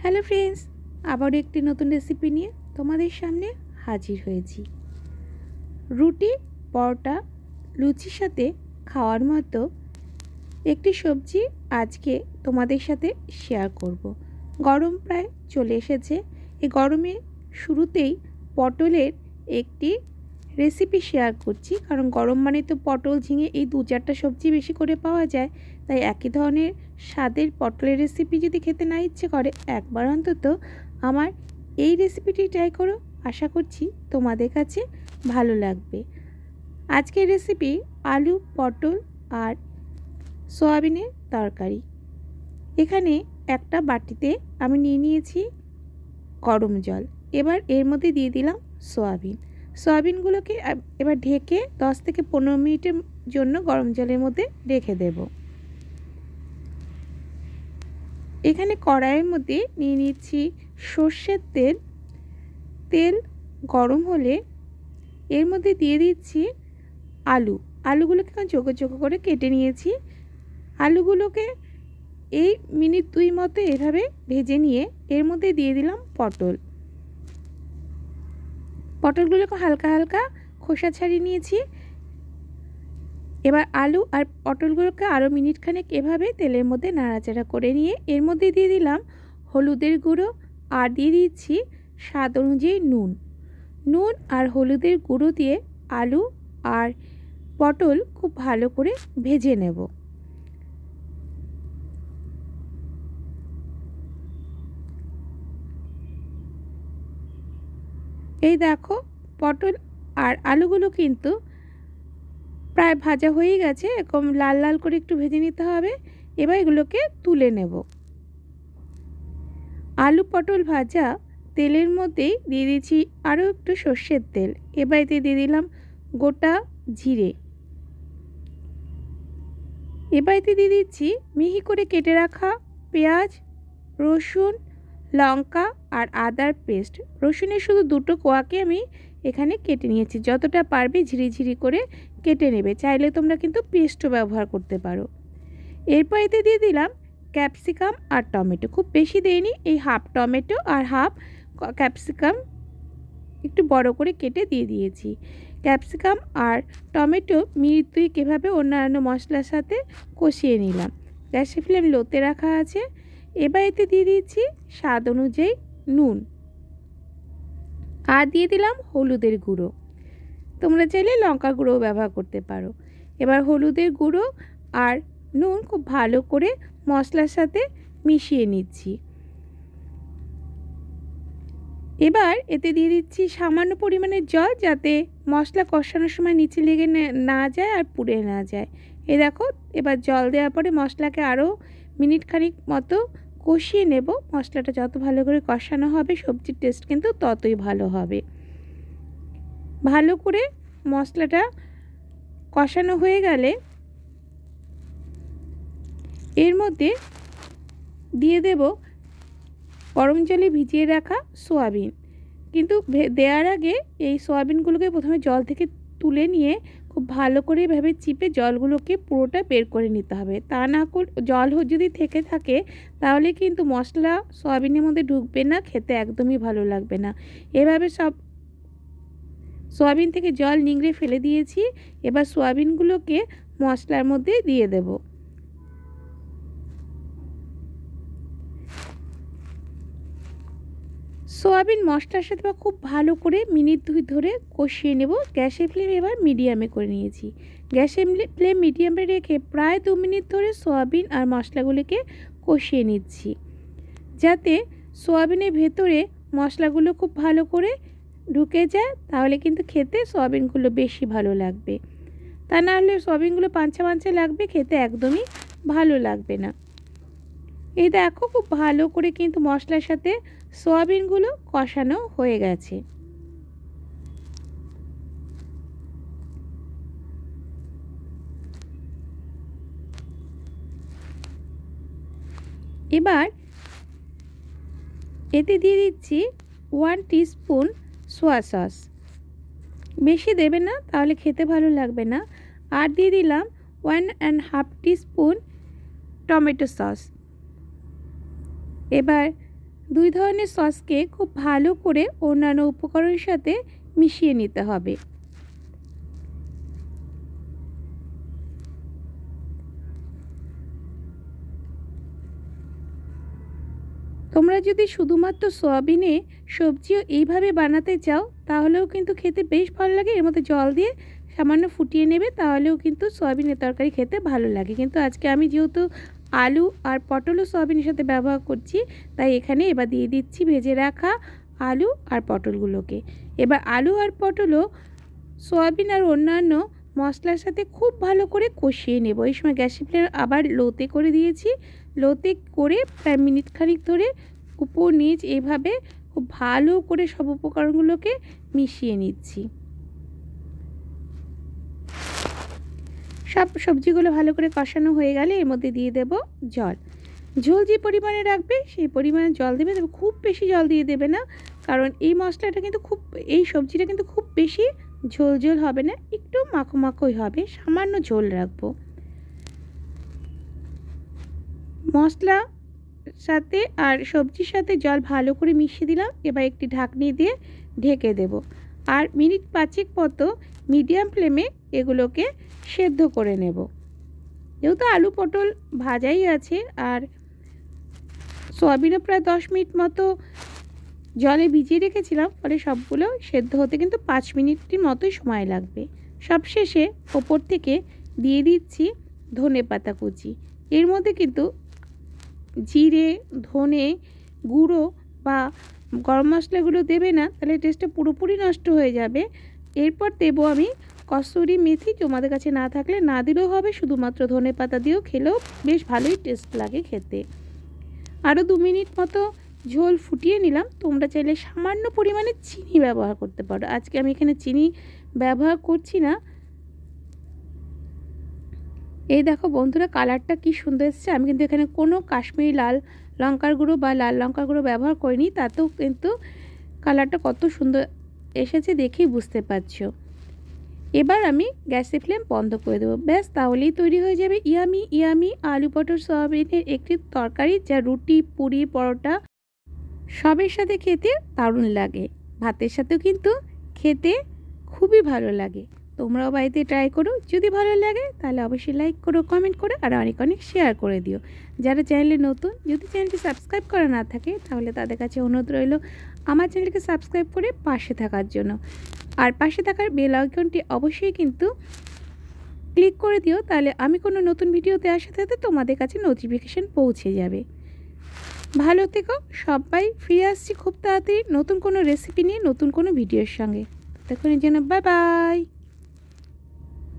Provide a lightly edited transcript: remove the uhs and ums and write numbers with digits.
Hello friends, আবার একটি নতুন রেসিপি নিয়ে তোমাদের সামনে হাজির হয়েছি। রুটি, পরোটা, লুচির সাথে খাওয়ার মতো একটি সবজি আজকে তোমাদের সাথে শেয়ার করব। গরম প্রায় চলে এসেছে। এই গরমে শুরুতেই পটলের একটি রেসিপি শেয়ার করছি, কারণ গরম মানে তো পটল, ঝিঙে এই দু চারটা সবজি বেশি করে পাওয়া যায়। তাই একই ধরনের স্বাদের পটলের রেসিপি যদি খেতে না ইচ্ছে করে, একবার অন্তত আমার এই রেসিপিটি ট্রাই করো। আশা করছি তোমাদের কাছে ভালো লাগবে। আজকের রেসিপি আলু, পটল আর সয়াবিনের তরকারি। এখানে একটা বাটিতে আমি নিয়ে নিয়েছি গরম জল। এবার এর মধ্যে দিয়ে দিলাম সয়াবিনগুলোকে এবার ঢেকে 10 থেকে 15 মিনিটের জন্য গরম জলের মধ্যে রেখে দেব। এখানে কড়াইয়ের মধ্যে নিয়ে নিচ্ছি সর্ষের তেল। তেল গরম হলে এর মধ্যে দিয়ে দিচ্ছি আলুগুলোকে চোখো চোখো করে কেটে নিয়েছি। আলুগুলোকে এই মিনিট 2 মতো এভাবে ভেজে নিয়ে এর মধ্যে দিয়ে দিলাম পটলগুলোকে হালকা হালকা খোসা ছাড়িয়ে নিয়েছি। এবার আলু আর পটলগুলোকে আরও মিনিটখানেক এভাবে তেলের মধ্যে নাড়াচাড়া করে নিয়ে এর মধ্যে দিয়ে দিলাম হলুদের গুঁড়ো আর দিয়ে দিচ্ছি স্বাদ অনুযায়ী নুন আর হলুদের গুঁড়ো দিয়ে আলু আর পটল খুব ভালো করে ভেজে নেব। এই দেখো, পটল আর আলুগুলো কিন্তু প্রায় ভাজা হয়ে গেছে। এরকম লাল লাল করে একটু ভেজে নিতে হবে। এবার এগুলোকে তুলে নেব। আলু পটল ভাজা তেলের মধ্যেই দিয়ে দিচ্ছি আরও একটু সর্ষের তেল। এবার এতে দিয়ে দিলাম গোটা জিরে। এবার এতে দিয়ে দিচ্ছি মিহি করে কেটে রাখা পেঁয়াজ, রসুন, লঙ্কা আর আদার পেস্ট। রসুনের শুধু দুটো কোয়াকে আমি এখানে কেটে নিয়েছি। যতটা পারবে ঝিরিঝিরি করে কেটে নেবে, চাইলে তোমরা কিন্তু পেস্টও ব্যবহার করতে পারো। এরপর এতে দিয়ে দিলাম ক্যাপসিকাম আর টমেটো। খুব বেশি দেইনি, এই হাফ টমেটো আর হাফ ক্যাপসিকাম একটু বড় করে কেটে দিয়ে দিয়েছি। ক্যাপসিকাম আর টমেটো মিনিট 2 এভাবে অন্যান্য মশলার সাথে কষিয়ে নিলাম। গ্যাসের ফ্লেম লোতে রাখা আছে। এবার এতে দিয়ে দিচ্ছি স্বাদ অনুযায়ী নুন আর দিয়ে দিলাম হলুদের গুঁড়ো। তোমরা চাইলে লঙ্কা গুঁড়োও ব্যবহার করতে পারো। এবার হলুদের গুঁড়ো আর নুন খুব ভালো করে মশলার সাথে মিশিয়ে নিচ্ছি। এবার এতে দিয়ে দিচ্ছি সামান্য পরিমাণের জল, যাতে মশলা কষানোর সময় নিচে লেগে না যায় আর পুড়ে না যায়। এই দেখো, এবার জল দেওয়ার পরে মশলাকে আরও মিনিট খানিক মতো কষিয়ে নেব। মশলাটা যত ভালো করে কষানো হবে সবজির টেস্ট কিন্তু ততই ভালো হবে। ভালো করে মশলাটা কষানো হয়ে গেলে এর মধ্যে দিয়ে দেব গরম জলে ভিজিয়ে রাখা সয়াবিন। কিন্তু দেওয়ার আগে এই সয়াবিনগুলোকে প্রথমে জল থেকে তুলে নিয়ে খুব ভালো করে এভাবে চিপে জলগুলোকে পুরোটা বের করে নিতে হবে। তা না করে জল যদি থেকে থাকে তাহলে কিন্তু মশলা সয়াবিনের মধ্যে ঢুকবে না, খেতে একদমই ভালো লাগবে না। এভাবে সব সয়াবিন থেকে জল নিংড়ে ফেলে দিয়েছি। এবার সয়াবিনগুলোকে মশলার মধ্যে দিয়ে দেব। সয়াবিন মশলার সাথে খুব ভালো করে মিনিট 2 ধরে কষিয়ে নেব। গ্যাসের ফ্লেম এবার মিডিয়ামে করে নিয়েছি। গ্যাসের ফ্লেম মিডিয়ামে রেখে প্রায় 2 মিনিট ধরে সয়াবিন আর মশলাগুলিকে কষিয়ে নিচ্ছি, যাতে সয়াবিনের ভেতরে মশলাগুলো খুব ভালো করে ঢুকে যায়। তাহলে কিন্তু খেতে সয়াবিনগুলো বেশি ভালো লাগবে। তা না হলে সয়াবিনগুলো পাঞ্চা পাঞ্চা লাগবে, খেতে একদমই ভালো লাগবে না। এই দেখো, খুব ভালো করে কিন্তু মশলার সাথে সয়াবিনগুলো কষানো হয়ে গেছে। এবার এতে দিয়ে দিচ্ছি 1 টিস্পুন সোয়া সস। বেশি দেবে না, তাহলে খেতে ভালো লাগবে না। আর দিয়ে দিলাম 1.5 টিস্পুন টমেটো সস। এবার দুই ধরনের সসকে খুব ভালো করে অন্যান্য উপকরণের সাথে মিশিয়ে নিতে হবে। তোমরা যদি শুধুমাত্র সয়াবিনে সবজিও এইভাবে বানাতে চাও তাহলেও কিন্তু খেতে বেশ ভালো লাগে। এর মধ্যে জল দিয়ে সামান্য ফুটিয়ে নেবে, তাহলেও কিন্তু সয়াবিনের তরকারি খেতে ভালো লাগে। কিন্তু আজকে আমি যেহেতু আলু আর পটলও সয়াবিনের সাথে ব্যবহার করছি, তাই এখানে এবার দিয়ে দিচ্ছি ভেজে রাখা আলু আর পটলগুলোকে। এবার আলু আর পটলও সয়াবিন আর অন্যান্য মশলার সাথে খুব ভালো করে কষিয়ে নেব। এই সময় গ্যাসের ফ্লেম আবার লোতে করে দিয়েছি। লোতে করে প্রায় মিনিট খানিক ধরে উপর নিচ এইভাবে খুব ভালো করে সব উপকরণগুলোকে মিশিয়ে নিচ্ছি। সব সবজিগুলো ভালো করে কষানো হয়ে গেলে এর মধ্যে দিয়ে দেব জল। ঝোল যে পরিমাণে রাখবে সেই পরিমাণে জল দেবে, তবে খুব বেশি জল দিয়ে দেবে না, কারণ এই মশলাটা কিন্তু এই সবজিটা কিন্তু খুব বেশি ঝোল ঝোল হবে না, একটু মাখো মাখোই হবে, সামান্য ঝোল রাখবো। মশলা সাথে আর সবজির সাথে জল ভালো করে মিশিয়ে দিলাম। এবার একটি ঢাকনি দিয়ে ঢেকে দেব আর মিনিট 5 মতো মিডিয়াম ফ্লেমে এগুলোকে সেদ্ধ করে নেব। যেহেতু আলু পটল ভাজাই আছে আর সয়াবিনও প্রায় 10 মিনিট মতো জলে ভিজিয়ে রেখেছিলাম, ফলে সবগুলো সেদ্ধ হতে কিন্তু 5 মিনিটের মতোই সময় লাগবে। সবশেষে ওপর থেকে দিয়ে দিচ্ছি ধনেপাতা কুচি। এর মধ্যে কিন্তু জিরে, ধনে গুঁড়ো বা গরম মশলাগুলো দেবে না, তাহলে টেস্টটা পুরোপুরি নষ্ট হয়ে যাবে। এরপর দেবো আমি কসুরি মেথি, তোমাদের কাছে না থাকলে না দিলেও হবে, শুধুমাত্র ধনেপাতা দিয়েও খেলেও বেশ ভালোই টেস্ট লাগে খেতে। আরও 2 মিনিট মতো ঝোল ফুটিয়ে নিলাম। তোমরা চাইলে সামান্য পরিমাণে চিনি ব্যবহার করতে পারো, আজকে আমি এখানে চিনি ব্যবহার করছি না। এই দেখো বন্ধুরা, কালারটা কি সুন্দর এসেছে। আমি কিন্তু এখানে কোনো কাশ্মীরি লাল লঙ্কার গুঁড়ো বা লাল লঙ্কার গুঁড়ো ব্যবহার করিনি, তাতেও কিন্তু কালারটা কত সুন্দর এসেছে দেখেই বুঝতে পারছো। এবার আমি গ্যাসের ফ্লেম বন্ধ করে দেবো। ব্যাস, তাহলেই তৈরি হয়ে যাবে ইয়ামি ইয়ামি আলু পটল সয়াবিনের একটি তরকারি, যা রুটি, পুরি, পরোটা সবের সাথে খেতে দারুণ লাগে। ভাতের সাথেও কিন্তু খেতে খুবই ভালো লাগে। তোমরাও বাড়িতে ট্রাই করো। যদি ভালো লাগে তাহলে অবশ্যই লাইক করো, কমেন্ট করো আর অনেক অনেক শেয়ার করে দিও। যারা চ্যানেলে নতুন, যদি চ্যানেলটি সাবস্ক্রাইব করা না থাকে তাহলে তাদের কাছে অনুরোধ রইল আমার চ্যানেলকে সাবস্ক্রাইব করে পাশে থাকার জন্য। আর পাশে থাকার বেল আইকনটি অবশ্যই কিন্তু ক্লিক করে দিও, তাহলে আমি কোনো নতুন ভিডিও দেওয়ার সাথে সাথে তোমাদের কাছে নোটিফিকেশান পৌঁছে যাবে। ভালো থেকো সবাই। ফিরে আসছি খুব তাড়াতাড়ি নতুন কোনো রেসিপি নিয়ে, নতুন কোনো ভিডিওর সঙ্গে। ততক্ষণের জন্য বাই বাই।